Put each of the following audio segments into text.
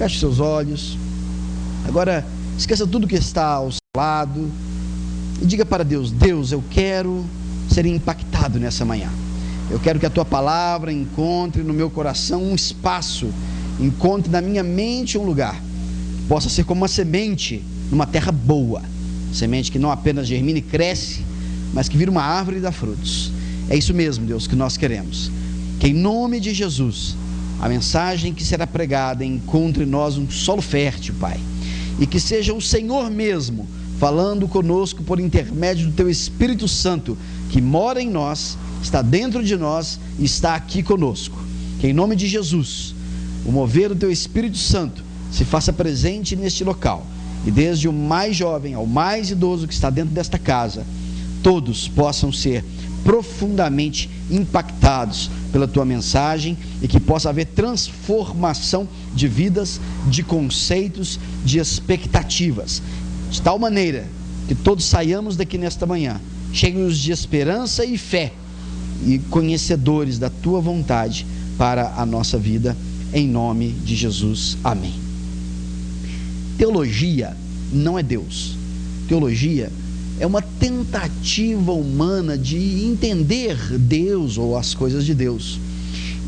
Feche seus olhos. Agora, esqueça tudo que está ao seu lado e diga para Deus: Deus, eu quero ser impactado nessa manhã. Eu quero que a Tua palavra encontre no meu coração um espaço, encontre na minha mente um lugar, possa ser como uma semente numa terra boa, semente que não apenas germina e cresce, mas que vira uma árvore e dá frutos. É isso mesmo, Deus, que nós queremos. Que em nome de Jesus, a mensagem que será pregada encontre em nós um solo fértil, Pai, e que seja o Senhor mesmo falando conosco por intermédio do Teu Espírito Santo, que mora em nós, está dentro de nós e está aqui conosco. Que em nome de Jesus, o mover do Teu Espírito Santo se faça presente neste local, e desde o mais jovem ao mais idoso que está dentro desta casa, todos possam ser profundamente impactados pela Tua mensagem, e que possa haver transformação de vidas, de conceitos, de expectativas, de tal maneira que todos saiamos daqui nesta manhã cheios de esperança e fé, e conhecedores da Tua vontade para a nossa vida, em nome de Jesus, amém. Teologia não é Deus. Teologia é uma tentativa humana de entender Deus ou as coisas de Deus.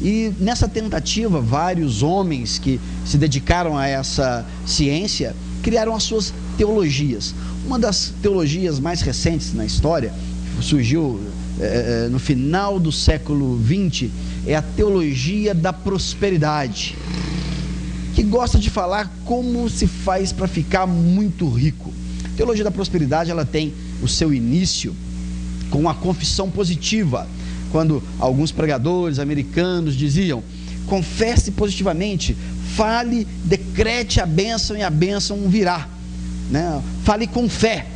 E nessa tentativa, vários homens que se dedicaram a essa ciência criaram as suas teologias. Uma das teologias mais recentes na história, surgiu no final do século XX, é a teologia da prosperidade, que gosta de falar como se faz para ficar muito rico. A teologia da prosperidade, ela tem o seu início com a confissão positiva, quando alguns pregadores americanos diziam: confesse positivamente, fale, decrete a bênção e a bênção virá, né? Fale com fé.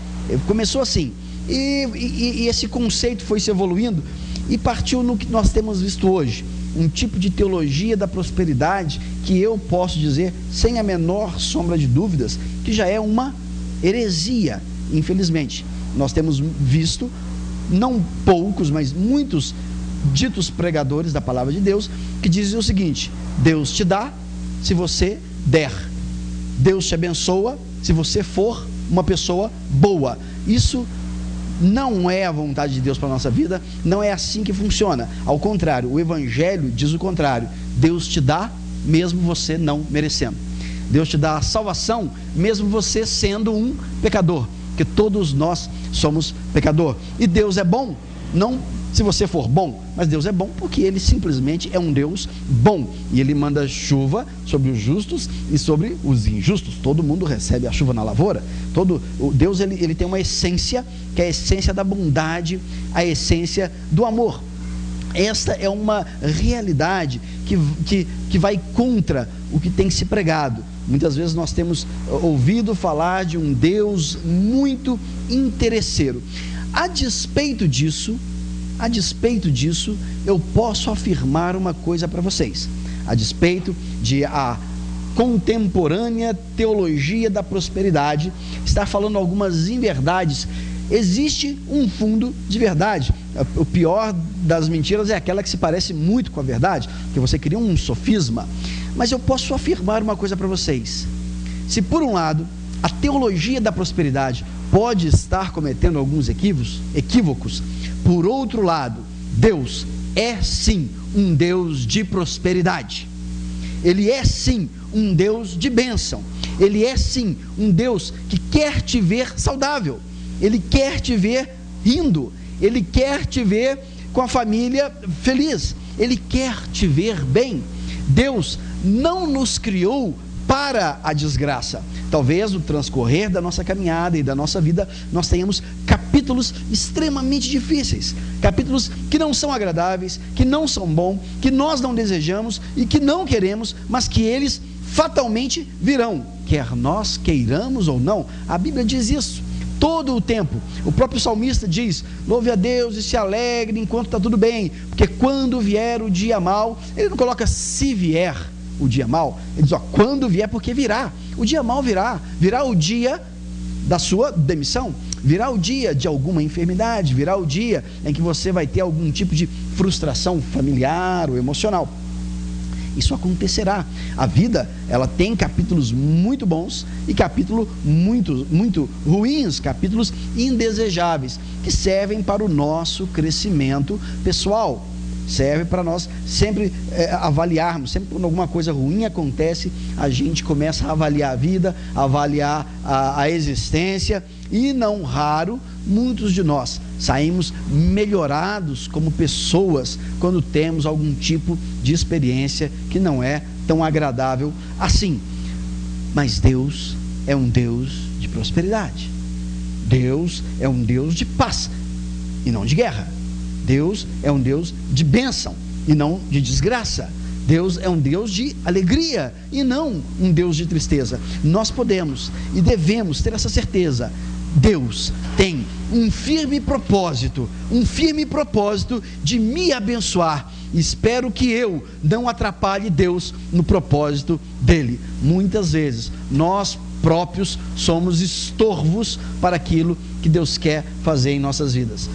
Começou assim, e esse conceito foi se evoluindo e partiu no que nós temos visto hoje, um tipo de teologia da prosperidade que eu posso dizer, sem a menor sombra de dúvidas, que já é uma heresia. Infelizmente, nós temos visto, não poucos, mas muitos ditos pregadores da palavra de Deus, que dizem o seguinte: Deus te dá se você der, Deus te abençoa se você for uma pessoa boa. Isso não é a vontade de Deus para a nossa vida, não é assim que funciona. Ao contrário, o Evangelho diz o contrário: Deus te dá mesmo você não merecendo. Deus te dá a salvação mesmo você sendo um pecador, porque todos nós somos pecador. E Deus é bom, não se você for bom, mas Deus é bom porque Ele simplesmente é um Deus bom, e Ele manda chuva sobre os justos e sobre os injustos. Todo mundo recebe a chuva na lavoura. Deus ele tem uma essência, que é a essência da bondade, a essência do amor. Esta é uma realidade que vai contra o que tem se pregado. Muitas vezes nós temos ouvido falar de um Deus muito interesseiro. A despeito disso, eu posso afirmar uma coisa para vocês. A despeito de a contemporânea teologia da prosperidade estar falando algumas inverdades, existe um fundo de verdade. O pior das mentiras é aquela que se parece muito com a verdade, que você cria um sofisma. Mas eu posso afirmar uma coisa para vocês: se por um lado a teologia da prosperidade pode estar cometendo alguns equívocos, por outro lado, Deus é sim um Deus de prosperidade. Ele é sim um Deus de bênção. Ele é sim um Deus que quer te ver saudável. Ele quer te ver rindo. Ele quer te ver com a família feliz. Ele quer te ver bem. Deus não nos criou para a desgraça. Talvez no transcorrer da nossa caminhada e da nossa vida nós tenhamos capítulos extremamente difíceis, capítulos que não são agradáveis, que não são bons, que nós não desejamos e que não queremos, mas que eles fatalmente virão, quer nós queiramos ou não. A Bíblia diz isso todo o tempo. O próprio salmista diz: louve a Deus e se alegre enquanto está tudo bem, porque quando vier o dia mau, ele não coloca se vier o dia mau, ele diz: ó, quando vier, porque virá. O dia mau virá o dia da sua demissão, virá o dia de alguma enfermidade, virá o dia em que você vai ter algum tipo de frustração familiar ou emocional. isso acontecerá. A vida, ela tem capítulos muito bons e capítulos muito ruins, capítulos indesejáveis, que servem para o nosso crescimento pessoal. Serve para nós sempre avaliarmos. Sempre quando alguma coisa ruim acontece, a gente começa a avaliar a vida, a avaliar a existência, e não raro, muitos de nós saímos melhorados como pessoas quando temos algum tipo de experiência que não é tão agradável assim. Mas Deus é um Deus de prosperidade. Deus é um Deus de paz e não de guerra. Deus é um Deus de bênção e não de desgraça. Deus é um Deus de alegria e não um Deus de tristeza. Nós podemos e devemos ter essa certeza. Deus tem um firme propósito de me abençoar. Espero que eu não atrapalhe Deus no propósito dele. Muitas vezes nós próprios somos estorvos para aquilo que Deus quer fazer em nossas vidas.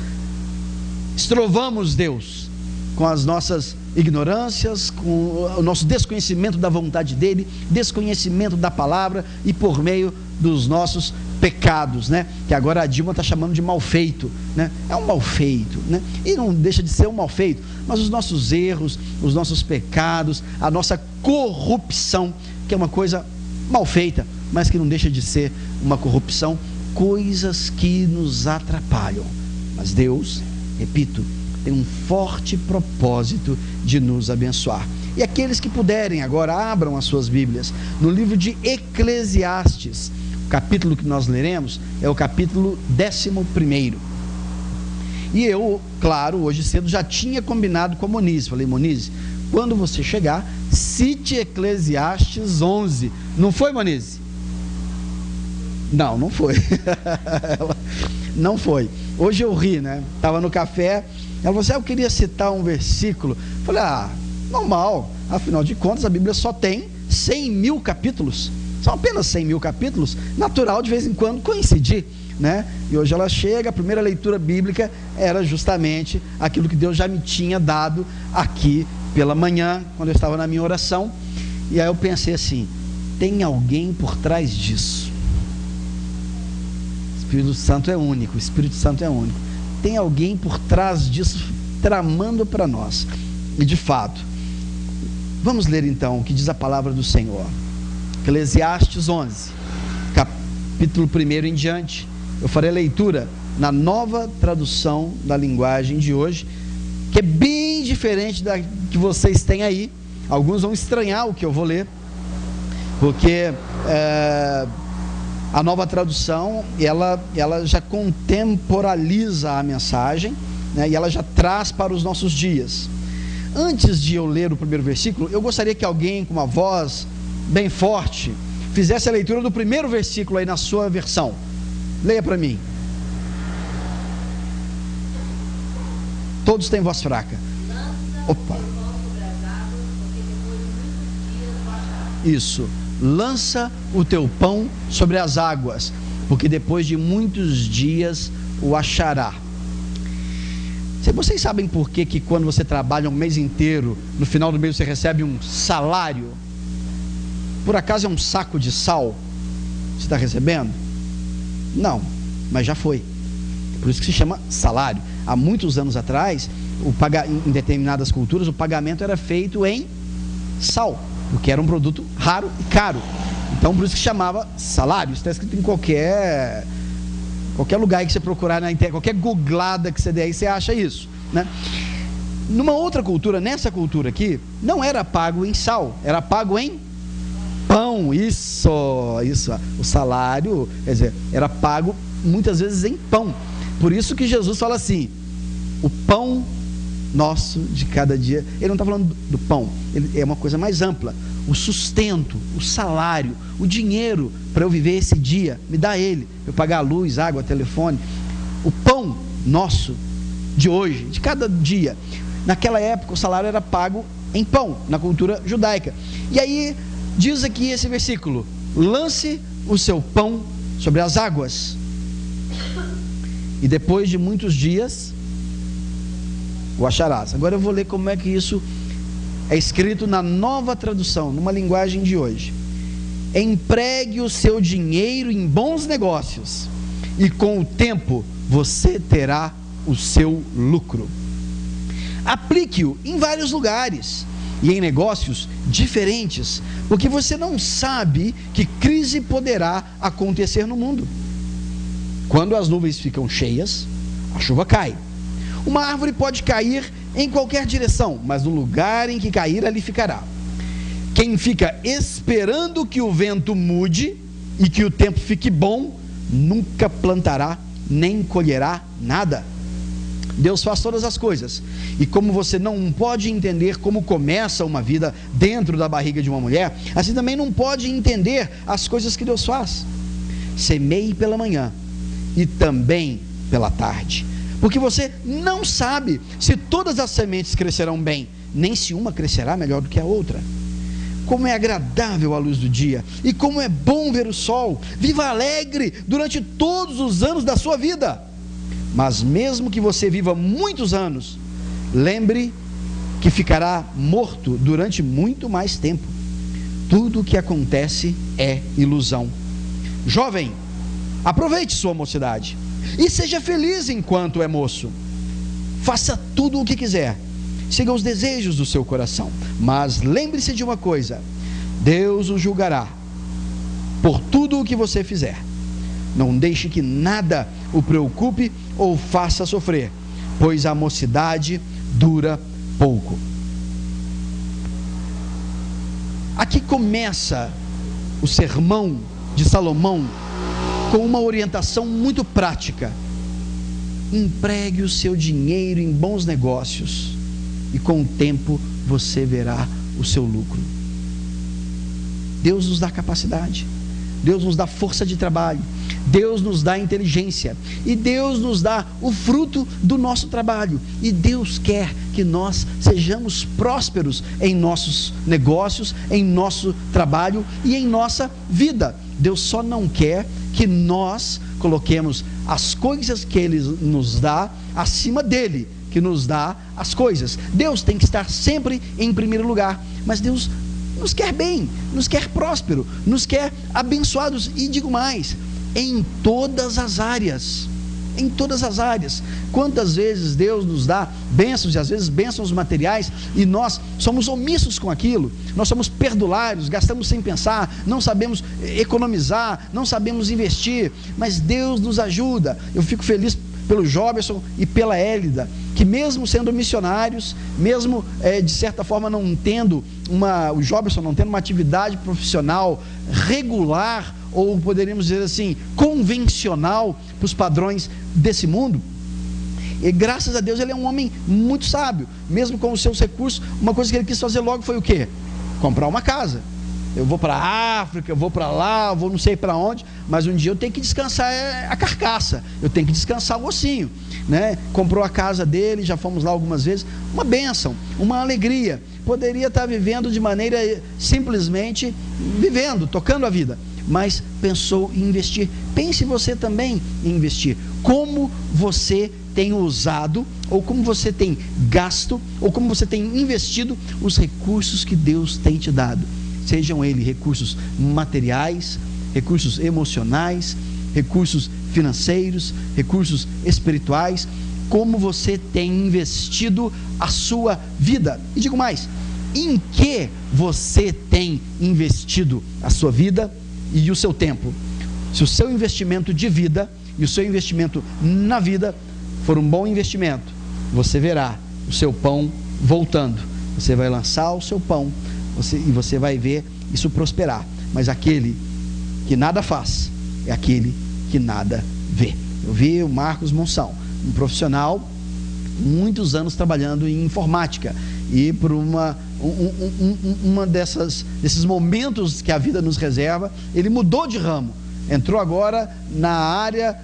Estrovamos Deus com as nossas ignorâncias, com o nosso desconhecimento da vontade dele, desconhecimento da palavra e por meio dos nossos pecados, né? Que agora a Dilma está chamando de mal feito, né? É um mal feito, né? E não deixa de ser um mal feito, mas os nossos erros, os nossos pecados, a nossa corrupção, que é uma coisa mal feita, mas que não deixa de ser uma corrupção, coisas que nos atrapalham. Mas Deus, repito, tem um forte propósito de nos abençoar. E aqueles que puderem agora, abram as suas Bíblias no livro de Eclesiastes. O capítulo que nós leremos é o capítulo 11. E eu, claro, hoje cedo já tinha combinado com a Monize. Falei: Monize, quando você chegar, cite Eclesiastes 11. Não foi, Monize? Não foi. Não foi. Hoje eu ri, né? Estava no café, ela falou assim: eu queria citar um versículo. Falei: normal, afinal de contas a Bíblia só tem 100.000 capítulos, são apenas 100.000 capítulos, natural de vez em quando coincidir, né? E hoje ela chega, a primeira leitura bíblica era justamente aquilo que Deus já me tinha dado aqui pela manhã, quando eu estava na minha oração. E aí eu pensei assim: tem alguém por trás disso. O Espírito Santo é único, o Espírito Santo é único. Tem alguém por trás disso, tramando para nós. E de fato, vamos ler então o que diz a palavra do Senhor. Eclesiastes 11, capítulo 1 em diante. Eu farei leitura na nova tradução da linguagem de hoje, que é bem diferente da que vocês têm aí. Alguns vão estranhar o que eu vou ler, porque a nova tradução, ela já contemporaliza a mensagem, né, e ela já traz para os nossos dias. Antes de eu ler o primeiro versículo, eu gostaria que alguém com uma voz bem forte fizesse a leitura do primeiro versículo aí na sua versão. Leia para mim. Todos têm voz fraca. Opa. Isso. Lança o teu pão sobre as águas, porque depois de muitos dias o achará. Vocês sabem por que quando você trabalha um mês inteiro, no final do mês você recebe um salário? Por acaso é um saco de sal que você está recebendo? Não, mas já foi. Por isso que se chama salário. Há muitos anos atrás, em determinadas culturas, o pagamento era feito em sal, porque era um produto raro e caro. Então por isso que chamava salário. Isso está escrito em qualquer lugar que você procurar na internet, qualquer googlada que você der aí, você acha isso, né? Numa outra cultura, nessa cultura aqui, não era pago em sal, era pago em pão. Isso, o salário, quer dizer, era pago muitas vezes em pão. Por isso que Jesus fala assim: o pão nosso de cada dia. Ele não está falando do pão, é uma coisa mais ampla. O sustento, o salário, o dinheiro para eu viver esse dia, me dá ele, eu pagar a luz, água, telefone. O pão nosso de hoje, de cada dia. Naquela época o salário era pago em pão, na cultura judaica. E aí diz aqui esse versículo: lance o seu pão sobre as águas, e depois de muitos dias o acharás. Agora eu vou ler como é que isso É escrito na Nova Tradução, numa linguagem de hoje: empregue o seu dinheiro em bons negócios, e com o tempo você terá o seu lucro. Aplique-o em vários lugares e em negócios diferentes, porque você não sabe que crise poderá acontecer no mundo. Quando as nuvens ficam cheias, a chuva cai. Uma árvore pode cair em qualquer direção, mas no lugar em que cair, ali ficará. Quem fica esperando que o vento mude e que o tempo fique bom, nunca plantará nem colherá nada. Deus faz todas as coisas, e como você não pode entender como começa uma vida dentro da barriga de uma mulher, assim também não pode entender as coisas que Deus faz. Semeie pela manhã e também pela tarde, porque você não sabe se todas as sementes crescerão bem, nem se uma crescerá melhor do que a outra. Como é agradável a luz do dia, e como é bom ver o sol. Viva alegre durante todos os anos da sua vida. Mas mesmo que você viva muitos anos, lembre que ficará morto durante muito mais tempo. Tudo o que acontece é ilusão. Jovem, aproveite sua mocidade e seja feliz enquanto é moço. Faça tudo o que quiser, siga os desejos do seu coração, mas lembre-se de uma coisa: Deus o julgará por tudo o que você fizer. Não deixe que nada o preocupe ou faça sofrer, pois a mocidade dura pouco. Aqui começa o sermão de Salomão com uma orientação muito prática: empregue o seu dinheiro em bons negócios, e com o tempo você verá o seu lucro. Deus nos dá capacidade, Deus nos dá força de trabalho, Deus nos dá inteligência, e Deus nos dá o fruto do nosso trabalho, e Deus quer que nós sejamos prósperos em nossos negócios, em nosso trabalho e em nossa vida. Deus só não quer que nós coloquemos as coisas que Ele nos dá acima dele, que nos dá as coisas. Deus tem que estar sempre em primeiro lugar, mas Deus nos quer bem, nos quer próspero, nos quer abençoados, e digo mais, em todas as áreas. Em todas as áreas. Quantas vezes Deus nos dá bênçãos, e às vezes bênçãos materiais, e nós somos omissos com aquilo, nós somos perdulários, gastamos sem pensar, não sabemos economizar, não sabemos investir, mas Deus nos ajuda. Eu fico feliz pelo Joberson e pela Hélida, que mesmo sendo missionários, mesmo de certa forma não tendo o Joberson não tendo uma atividade profissional regular, ou poderíamos dizer assim, convencional para os padrões desse mundo, e graças a Deus ele é um homem muito sábio, mesmo com os seus recursos. Uma coisa que ele quis fazer logo foi o quê? Comprar uma casa. Eu vou para a África, eu vou para lá, eu vou não sei para onde, mas um dia eu tenho que descansar a carcaça, eu tenho que descansar o ossinho, né? Comprou a casa dele, já fomos lá algumas vezes, uma bênção, uma alegria. Poderia estar vivendo de maneira simplesmente vivendo, tocando a vida, mas pensou em investir. Pense você também em investir. Como você tem usado, ou como você tem gasto, ou como você tem investido os recursos que Deus tem te dado, sejam eles recursos materiais, recursos emocionais, recursos financeiros, recursos espirituais. Como você tem investido a sua vida? E digo mais, em que você tem investido a sua vida e o seu tempo? Se o seu investimento de vida e o seu investimento na vida for um bom investimento, você verá o seu pão voltando. Você vai lançar o seu pão, e você vai ver isso prosperar. Mas aquele que nada faz é aquele que nada vê. Eu vi o Marcos Monção, um profissional, muitos anos trabalhando em informática, e por desses momentos que a vida nos reserva, ele mudou de ramo, entrou agora na área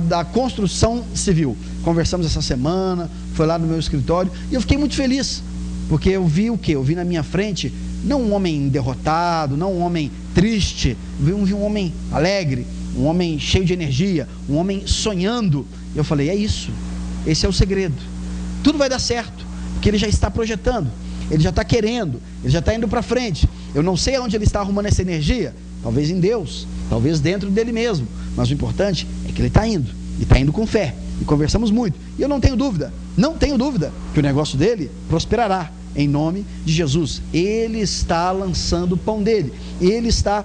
da construção civil. Conversamos essa semana, foi lá no meu escritório, e eu fiquei muito feliz, porque eu vi o quê? Eu vi na minha frente, não um homem derrotado, não um homem triste, eu vi um homem alegre, um homem cheio de energia, um homem sonhando. Eu falei, é isso, esse é o segredo, tudo vai dar certo, porque ele já está projetando. ele já está querendo, ele já está indo para frente. Eu não sei aonde ele está arrumando essa energia, talvez em Deus, talvez dentro dele mesmo, mas o importante é que ele está indo, e está indo com fé, e conversamos muito, e eu não tenho dúvida que o negócio dele prosperará, em nome de Jesus. Ele está lançando o pão dele, ele está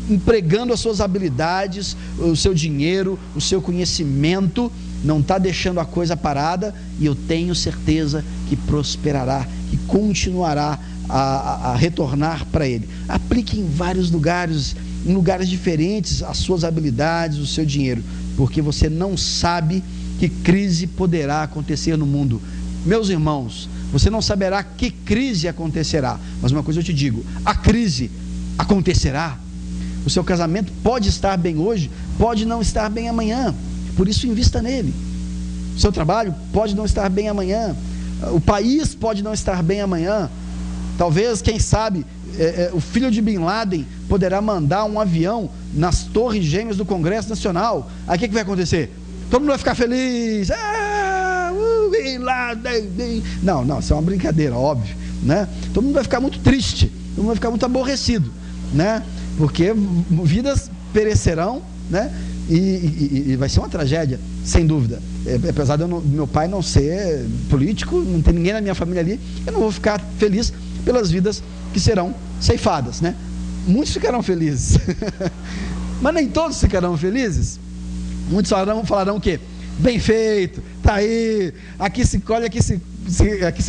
empregando as suas habilidades, o seu dinheiro, o seu conhecimento, não está deixando a coisa parada, e eu tenho certeza que prosperará, que continuará a retornar para ele. Aplique em vários lugares, em lugares diferentes, as suas habilidades, o seu dinheiro, porque você não sabe que crise poderá acontecer no mundo. Meus irmãos, você não saberá que crise acontecerá, mas uma coisa eu te digo: a crise acontecerá. O seu casamento pode estar bem hoje, pode não estar bem amanhã, por isso invista nele. O seu trabalho pode não estar bem amanhã, o país pode não estar bem amanhã. Talvez, quem sabe, o filho de Bin Laden poderá mandar um avião nas torres gêmeas do Congresso Nacional. Aí o que vai acontecer? Todo mundo vai ficar feliz. Bin Laden. Não, isso é uma brincadeira, óbvio, né? Todo mundo vai ficar muito triste, todo mundo vai ficar muito aborrecido, né? Porque vidas perecerão, né? E vai ser uma tragédia, sem dúvida. Apesar de meu pai não ser político, não ter ninguém na minha família ali, eu não vou ficar feliz pelas vidas que serão ceifadas, né? Muitos ficarão felizes, mas nem todos ficarão felizes. Muitos falarão o quê? Bem feito, tá aí, aqui se colhe, aqui se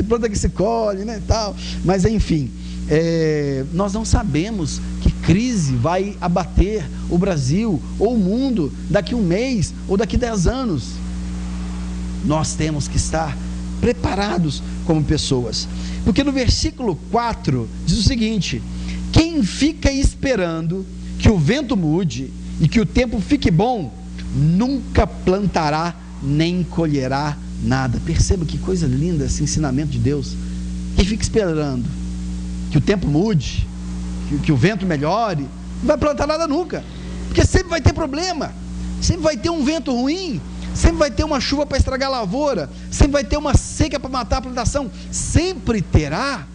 planta, aqui se colhe, né, tal. Mas enfim, nós não sabemos que crise vai abater o Brasil ou o mundo daqui 1 mês ou daqui 10 anos. Nós temos que estar preparados como pessoas, porque no versículo 4 diz o seguinte: quem fica esperando que o vento mude e que o tempo fique bom, nunca plantará nem colherá nada. Perceba que coisa linda esse ensinamento de Deus. Quem fica esperando que o tempo mude, que o vento melhore, não vai plantar nada nunca, porque sempre vai ter problema, sempre vai ter um vento ruim, sempre vai ter uma chuva para estragar a lavoura, sempre vai ter uma seca para matar a plantação, sempre terá.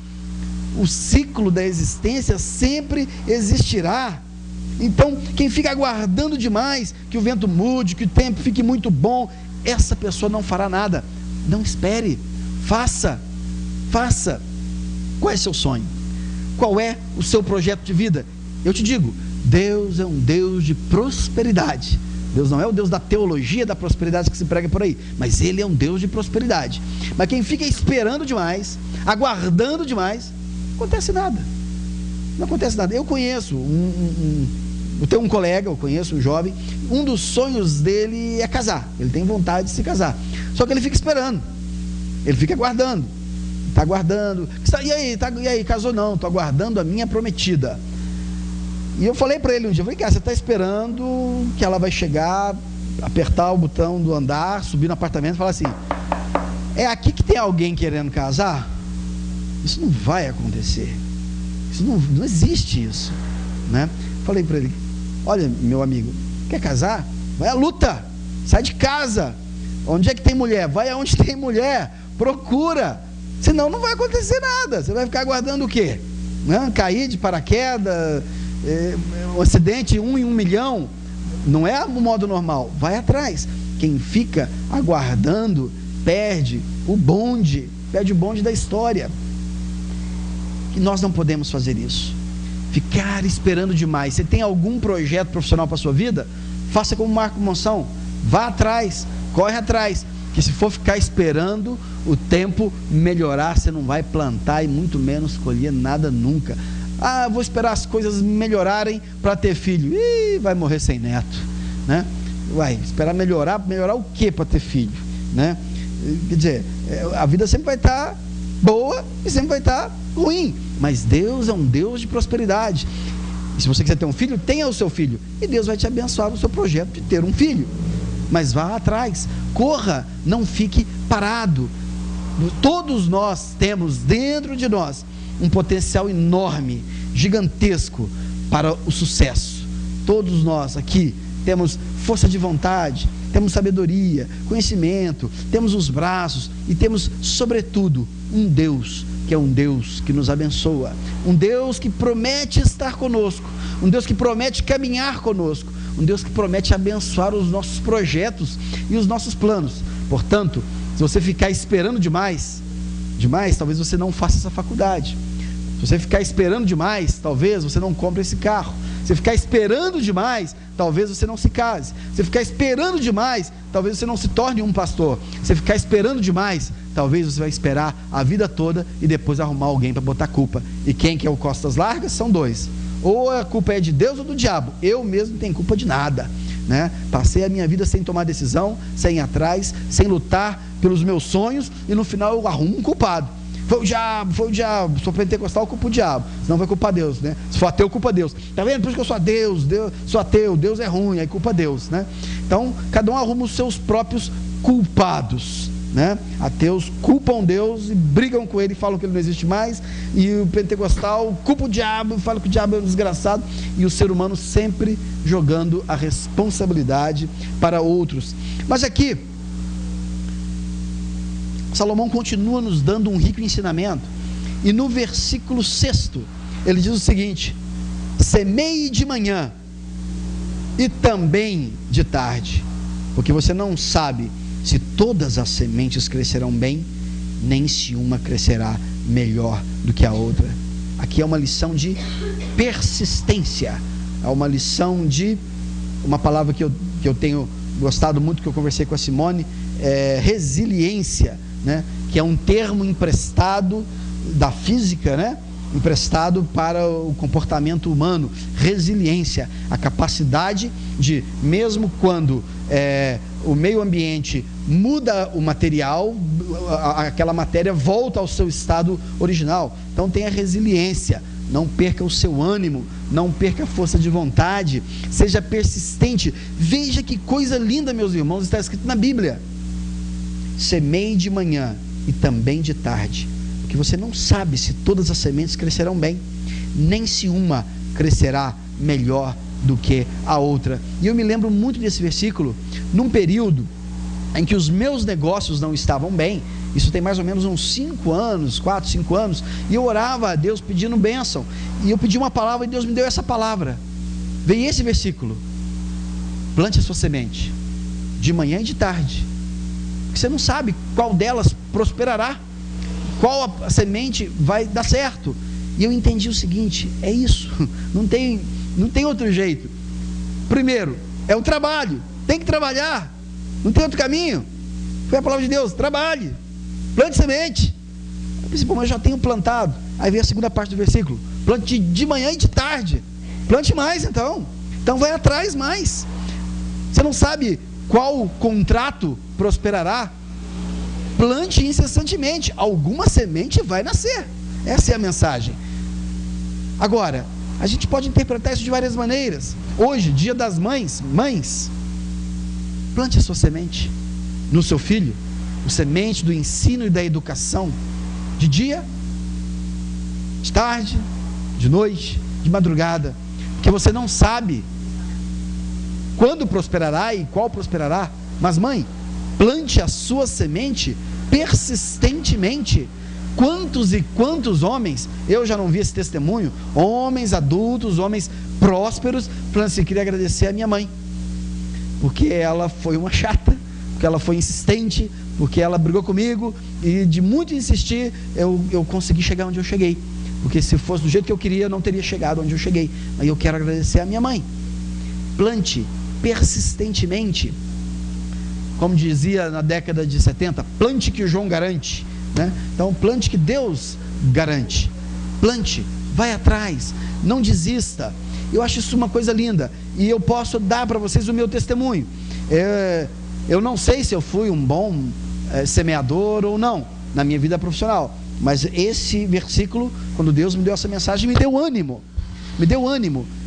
O ciclo da existência sempre existirá. Então, quem fica aguardando demais que o vento mude, que o tempo fique muito bom, essa pessoa não fará nada. Não espere, faça. Qual é seu sonho? Qual é o seu projeto de vida? Eu te digo, Deus é um Deus de prosperidade. Deus não é o Deus da teologia da prosperidade que se prega por aí, mas Ele é um Deus de prosperidade. Mas quem fica esperando demais, aguardando demais, não acontece nada. Não acontece nada. Eu conheço eu tenho um colega, eu conheço um jovem, um dos sonhos dele é casar, ele tem vontade de se casar, só que ele fica esperando, ele fica aguardando, está aguardando, e aí, casou? Não, estou aguardando a minha prometida. E eu falei para ele um dia, você está esperando que ela vai chegar, apertar o botão do andar, subir no apartamento e falar assim: é aqui que tem alguém querendo casar? Isso não vai acontecer, isso não existe isso, né? Falei para ele: olha, meu amigo, quer casar? Vai à luta, sai de casa. Onde é que tem mulher? Vai aonde tem mulher, procura, senão não vai acontecer nada. Você vai ficar aguardando o quê? Né? Cair de paraquedas, um acidente 1 em 1 milhão, não é o modo normal. Vai atrás. Quem fica aguardando perde o bonde da história. E nós não podemos fazer isso, ficar esperando demais. Você tem algum projeto profissional para a sua vida? Faça como Marco Monção, vá atrás, corre atrás, que se for ficar esperando o tempo melhorar, você não vai plantar e muito menos colher nada nunca. Vou esperar as coisas melhorarem para ter filho. Vai morrer sem neto, né? Vai esperar melhorar o que para ter filho, né? Quer dizer, a vida sempre vai estar boa e sempre vai estar ruim, mas Deus é um Deus de prosperidade. E se você quiser ter um filho, tenha o seu filho, e Deus vai te abençoar no seu projeto de ter um filho. Mas vá atrás, corra, não fique parado. Todos nós temos dentro de nós um potencial enorme, gigantesco para o sucesso. Todos nós aqui temos força de vontade, temos sabedoria, conhecimento, temos os braços e temos, sobretudo, um Deus que é um Deus que nos abençoa, um Deus que promete estar conosco, um Deus que promete caminhar conosco, um Deus que promete abençoar os nossos projetos e os nossos planos. Portanto, se você ficar esperando demais, talvez você não faça essa faculdade. Se você ficar esperando demais, talvez você não compre esse carro. Se ficar esperando demais, talvez você não se case. Se ficar esperando demais, talvez você não se torne um pastor. Se ficar esperando demais, talvez você vai esperar a vida toda e depois arrumar alguém para botar culpa. E quem que é o costas largas? São dois. Ou a culpa é de Deus ou do diabo. Eu mesmo não tenho culpa de nada, né? Passei a minha vida sem tomar decisão, sem ir atrás, sem lutar pelos meus sonhos, e no final eu arrumo um culpado. Foi o diabo, sou pentecostal, culpa o diabo, senão vai culpar Deus, né? Se for ateu, culpa Deus, tá vendo? Por isso que eu sou sou ateu, Deus é ruim, aí culpa Deus, né? Então, cada um arruma os seus próprios culpados, né? Ateus culpam Deus e brigam com ele, falam que ele não existe mais, e o pentecostal culpa o diabo e fala que o diabo é um desgraçado, e o ser humano sempre jogando a responsabilidade para outros. Mas aqui Salomão continua nos dando um rico ensinamento, e no versículo 6 ele diz o seguinte: semeie de manhã e também de tarde, porque você não sabe se todas as sementes crescerão bem, nem se uma crescerá melhor do que a outra. Aqui é uma lição de persistência, é uma lição de, uma palavra que eu tenho gostado muito, que eu conversei com a Simone, resiliência, né? Que é um termo emprestado da física, né? Emprestado para o comportamento humano. Resiliência, a capacidade de, mesmo quando o meio ambiente muda o material, aquela matéria volta ao seu estado original. Então tenha resiliência, não perca o seu ânimo, não perca a força de vontade, seja persistente. Veja que coisa linda, meus irmãos, está escrito na Bíblia: semeie de manhã e também de tarde, porque você não sabe se todas as sementes crescerão bem, nem se uma crescerá melhor do que a outra. E eu me lembro muito desse versículo num período em que os meus negócios não estavam bem. Isso tem mais ou menos uns 5 anos, 4, 5 anos, e eu orava a Deus pedindo bênção, e eu pedi uma palavra e Deus me deu essa palavra. Veio esse versículo: plante a sua semente de manhã e de tarde, porque você não sabe qual delas prosperará, qual a semente vai dar certo. E eu entendi o seguinte: é isso, não tem outro jeito. Primeiro, é o trabalho, tem que trabalhar, não tem outro caminho. Foi a palavra de Deus: trabalhe, plante semente. Eu pensei, mas eu já tenho plantado. Aí vem a segunda parte do versículo: plante de manhã e de tarde. Plante mais, então vai atrás mais. Você não sabe qual contrato prosperará? Plante incessantemente, alguma semente vai nascer. Essa é a mensagem. Agora, a gente pode interpretar isso de várias maneiras. Hoje, dia das mães, plante a sua semente no seu filho, a semente do ensino e da educação, de dia, de tarde, de noite, de madrugada, porque você não sabe quando prosperará e qual prosperará. Mas mãe, plante a sua semente persistentemente. Quantos e quantos homens, eu já não vi esse testemunho, homens adultos, homens prósperos, falando assim: queria agradecer a minha mãe, porque ela foi uma chata, porque ela foi insistente, porque ela brigou comigo, e de muito insistir, eu consegui chegar onde eu cheguei, porque se fosse do jeito que eu queria, eu não teria chegado onde eu cheguei. Mas eu quero agradecer a minha mãe. Plante persistentemente, como dizia na década de 70, plante que o João garante, né? Então plante que Deus garante, plante, vai atrás, não desista. Eu acho isso uma coisa linda, e eu posso dar para vocês o meu testemunho. Eu não sei se eu fui um bom semeador ou não, na minha vida profissional, mas esse versículo, quando Deus me deu essa mensagem, me deu ânimo,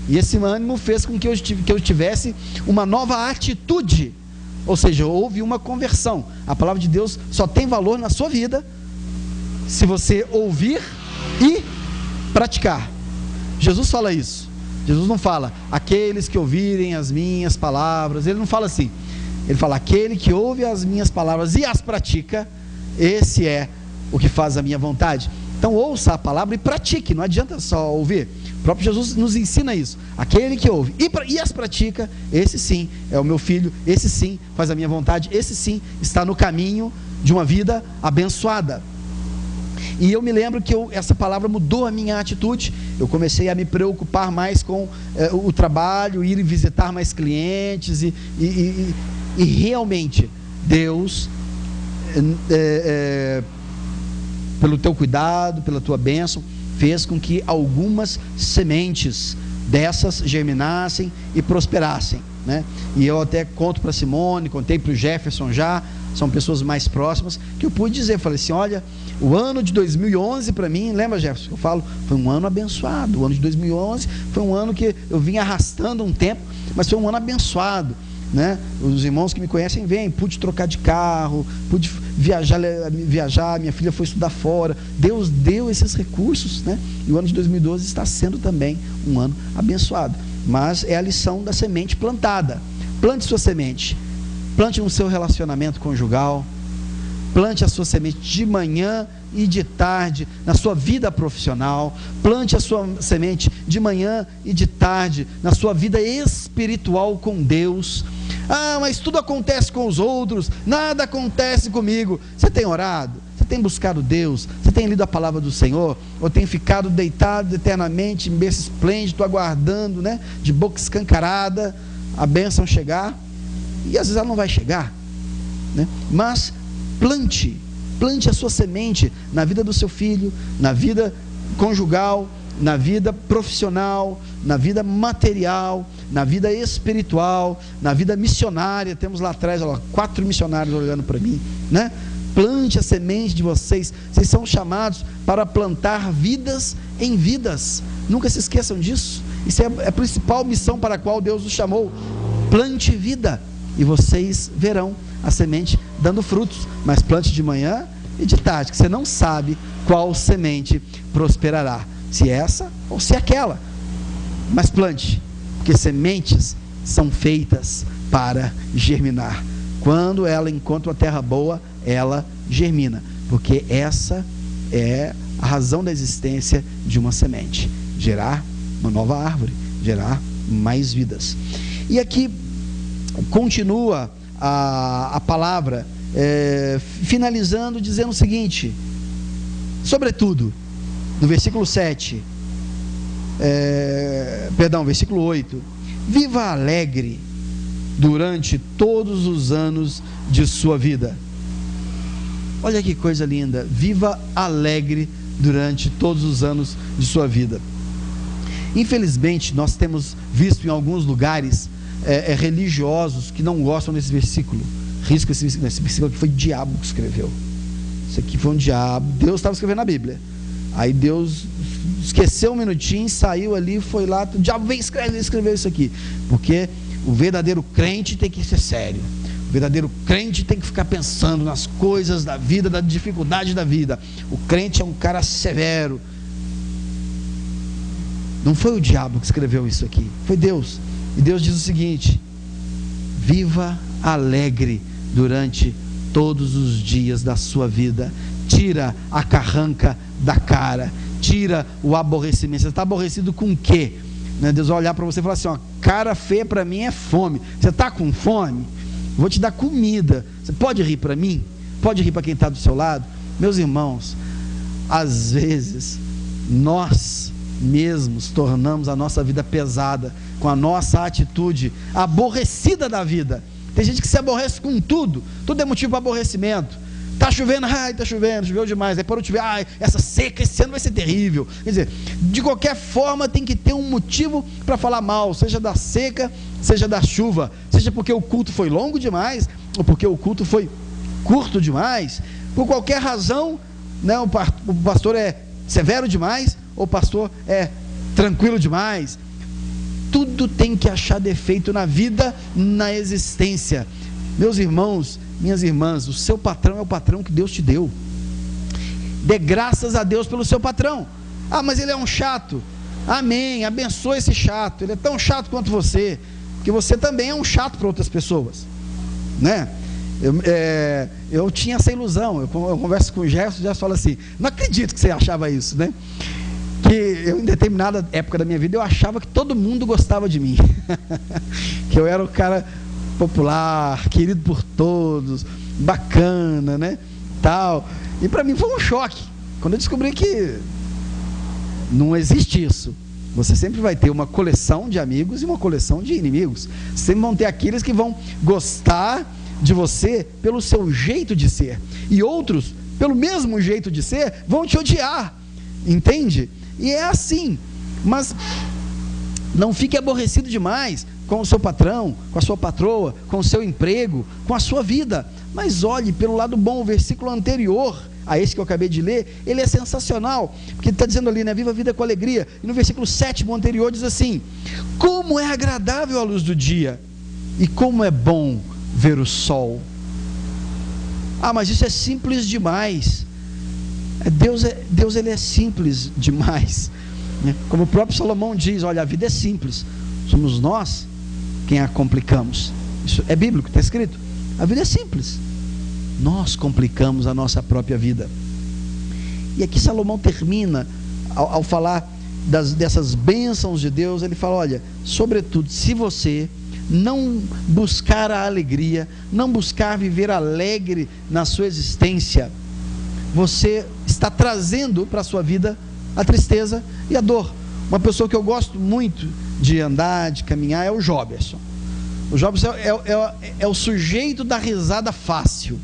e esse ânimo fez com que eu tivesse uma nova atitude. Ou seja, houve uma conversão. A palavra de Deus só tem valor na sua vida se você ouvir e praticar. Jesus fala isso. Jesus não fala aqueles que ouvirem as minhas palavras. Ele não fala assim. Ele fala: aquele que ouve as minhas palavras e as pratica, esse é o que faz a minha vontade. Então ouça a palavra e pratique, não adianta só ouvir. O próprio Jesus nos ensina isso. Aquele que ouve e as pratica, esse sim é o meu filho, esse sim faz a minha vontade, esse sim está no caminho de uma vida abençoada. E eu me lembro que essa palavra mudou a minha atitude. Eu comecei a me preocupar mais com o trabalho, ir visitar mais clientes e realmente Deus, pelo teu cuidado, pela tua bênção, fez com que algumas sementes dessas germinassem e prosperassem, né? E eu até conto para Simone, contei para o Jefferson já, são pessoas mais próximas, que eu pude dizer, falei assim, olha, o ano de 2011 para mim, lembra, Jefferson? Eu falo, foi um ano abençoado. O ano de 2011 foi um ano que eu vim arrastando um tempo, mas foi um ano abençoado, né? Os irmãos que me conhecem veem, pude trocar de carro, pude viajar, minha filha foi estudar fora, Deus deu esses recursos, né? E o ano de 2012 está sendo também um ano abençoado, mas é a lição da semente plantada. Plante sua semente, plante no seu relacionamento conjugal, plante a sua semente de manhã e de tarde na sua vida profissional, plante a sua semente de manhã e de tarde na sua vida espiritual com Deus. Ah, mas tudo acontece com os outros, nada acontece comigo. Você tem orado? Você tem buscado Deus? Você tem lido a palavra do Senhor? Ou tem ficado deitado eternamente em berço esplêndido, aguardando, né, de boca escancarada a bênção chegar? E às vezes ela não vai chegar, né? Mas plante a sua semente na vida do seu filho, na vida conjugal, na vida profissional, na vida material, na vida espiritual, na vida missionária. Temos lá atrás, olha, 4 missionários olhando para mim, né? Plante a semente de vocês. Vocês são chamados para plantar vidas em vidas. Nunca se esqueçam disso. Isso é a principal missão para a qual Deus os chamou. Plante vida e vocês verão a semente dando frutos, mas plante de manhã e de tarde, que você não sabe qual semente prosperará, se essa ou se aquela, mas plante, porque sementes são feitas para germinar. Quando ela encontra uma terra boa, ela germina, porque essa é a razão da existência de uma semente: gerar uma nova árvore, gerar mais vidas. E aqui continua a palavra, finalizando, dizendo o seguinte: sobretudo, no versículo 7, versículo 8: viva alegre durante todos os anos de sua vida. Olha que coisa linda, viva alegre durante todos os anos de sua vida. Infelizmente, nós temos visto em alguns lugares religiosos que não gostam desse versículo. Risco esse versículo que foi o diabo que escreveu. Isso aqui foi um diabo. Deus estava escrevendo a Bíblia. Aí Deus esqueceu um minutinho, saiu ali, foi lá, o diabo veio escreveu isso aqui. Porque o verdadeiro crente tem que ser sério. O verdadeiro crente tem que ficar pensando nas coisas da vida, da dificuldade da vida. O crente é um cara severo. Não foi o diabo que escreveu isso aqui, foi Deus. E Deus diz o seguinte: viva alegre durante todos os dias da sua vida. Tira a carranca da cara, tira o aborrecimento. Você está aborrecido com o quê? Deus vai olhar para você e falar assim: ó, cara feia para mim é fome. Você está com fome? Vou te dar comida. Você pode rir para mim? Pode rir para quem está do seu lado? Meus irmãos, às vezes nós mesmos tornamos a nossa vida pesada com a nossa atitude aborrecida da vida. Tem gente que se aborrece com tudo é motivo para aborrecimento. Está chovendo, está chovendo, choveu demais, aí parou de chover, essa seca esse ano vai ser terrível. Quer dizer, de qualquer forma tem que ter um motivo para falar mal, seja da seca, seja da chuva, seja porque o culto foi longo demais, ou porque o culto foi curto demais, por qualquer razão, né, o pastor é severo demais, ou o pastor é tranquilo demais. Tudo tem que achar defeito na vida, na existência. Meus irmãos, minhas irmãs, o seu patrão é o patrão que Deus te deu. Dê graças a Deus pelo seu patrão. Mas ele é um chato. Amém, abençoe esse chato. Ele é tão chato quanto você, porque você também é um chato para outras pessoas, né? Eu tinha essa ilusão. Eu converso com o Gerson fala assim: não acredito que você achava isso, né? Que eu, em determinada época da minha vida, eu achava que todo mundo gostava de mim. Que eu era o cara popular, querido por todos, bacana, né? Tal. E para mim foi um choque quando eu descobri que não existe isso. Você sempre vai ter uma coleção de amigos e uma coleção de inimigos. Sempre vão ter aqueles que vão gostar de você pelo seu jeito de ser, e outros, pelo mesmo jeito de ser, vão te odiar, entende? E é assim. Mas não fique aborrecido demais com o seu patrão, com a sua patroa, com o seu emprego, com a sua vida, mas olhe pelo lado bom. O versículo anterior a esse que eu acabei de ler, ele é sensacional, porque ele está dizendo ali, né, viva a vida com alegria, e no versículo 7 anterior diz assim: como é agradável a luz do dia, e como é bom ver o sol. Ah, mas isso é simples demais. Deus ele é simples demais, né? Como o próprio Salomão diz: olha, a vida é simples, somos nós quem a complicamos. Isso é bíblico, está escrito. A vida é simples, nós complicamos a nossa própria vida. E aqui Salomão termina, ao falar dessas bênçãos de Deus, ele fala: olha, sobretudo, se você não buscar a alegria, não buscar viver alegre na sua existência, você está trazendo para a sua vida a tristeza e a dor. Uma pessoa que eu gosto muito de andar, de caminhar, é o Joberson. O Joberson é o sujeito da risada fácil.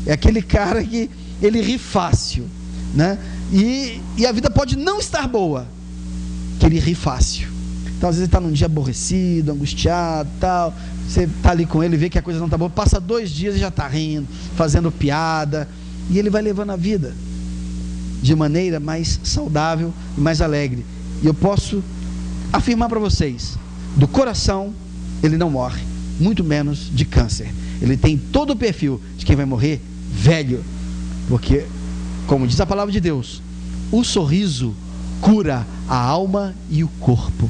É aquele cara que ele ri fácil, né? E a vida pode não estar boa, que ele ri fácil. Então às vezes ele está num dia aborrecido, angustiado, tal. Você está ali com ele, vê que a coisa não está boa, passa 2 dias e já está rindo, fazendo piada, e ele vai levando a vida de maneira mais saudável e mais alegre. E eu posso afirmar para vocês, do coração ele não morre, muito menos de câncer. Ele tem todo o perfil de quem vai morrer velho, porque, como diz a palavra de Deus, o sorriso cura a alma e o corpo.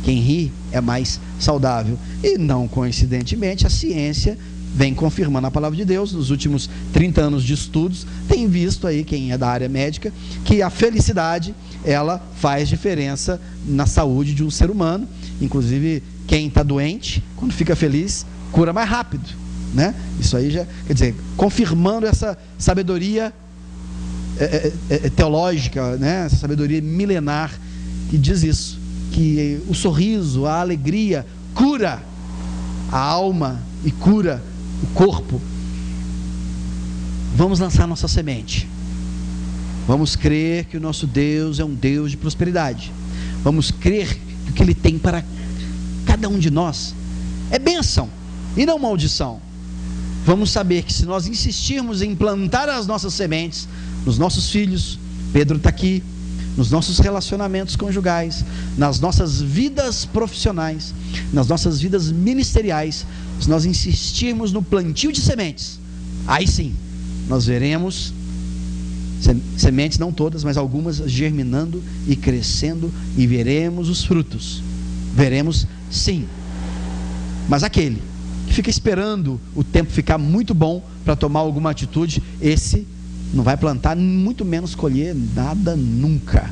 Quem ri é mais saudável. E não coincidentemente, a ciência vem confirmando a palavra de Deus. Nos últimos 30 anos de estudos, tem visto aí, quem é da área médica, que a felicidade, ela faz diferença na saúde de um ser humano. Inclusive, quem está doente, quando fica feliz, cura mais rápido, né? Isso aí já, quer dizer, confirmando essa sabedoria teológica, né? Essa sabedoria milenar que diz isso, que o sorriso, a alegria cura a alma e cura o corpo. Vamos lançar nossa semente. Vamos crer que o nosso Deus é um Deus de prosperidade. Vamos crer que o que Ele tem para cada um de nós é bênção e não maldição. Vamos saber que se nós insistirmos em plantar as nossas sementes nos nossos filhos, Pedro está aqui, nos nossos relacionamentos conjugais, nas nossas vidas profissionais, nas nossas vidas ministeriais, se nós insistirmos no plantio de sementes, aí sim, nós veremos sementes, não todas, mas algumas germinando e crescendo, e veremos os frutos. Veremos sim. Mas aquele que fica esperando o tempo ficar muito bom para tomar alguma atitude, esse não vai plantar, muito menos colher nada nunca.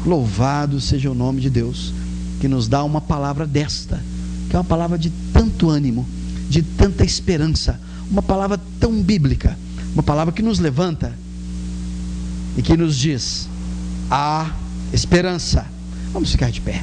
Louvado seja o nome de Deus, que nos dá uma palavra desta, que é uma palavra de tanto ânimo, de tanta esperança, uma palavra tão bíblica, uma palavra que nos levanta e que nos diz: há esperança. Vamos ficar de pé.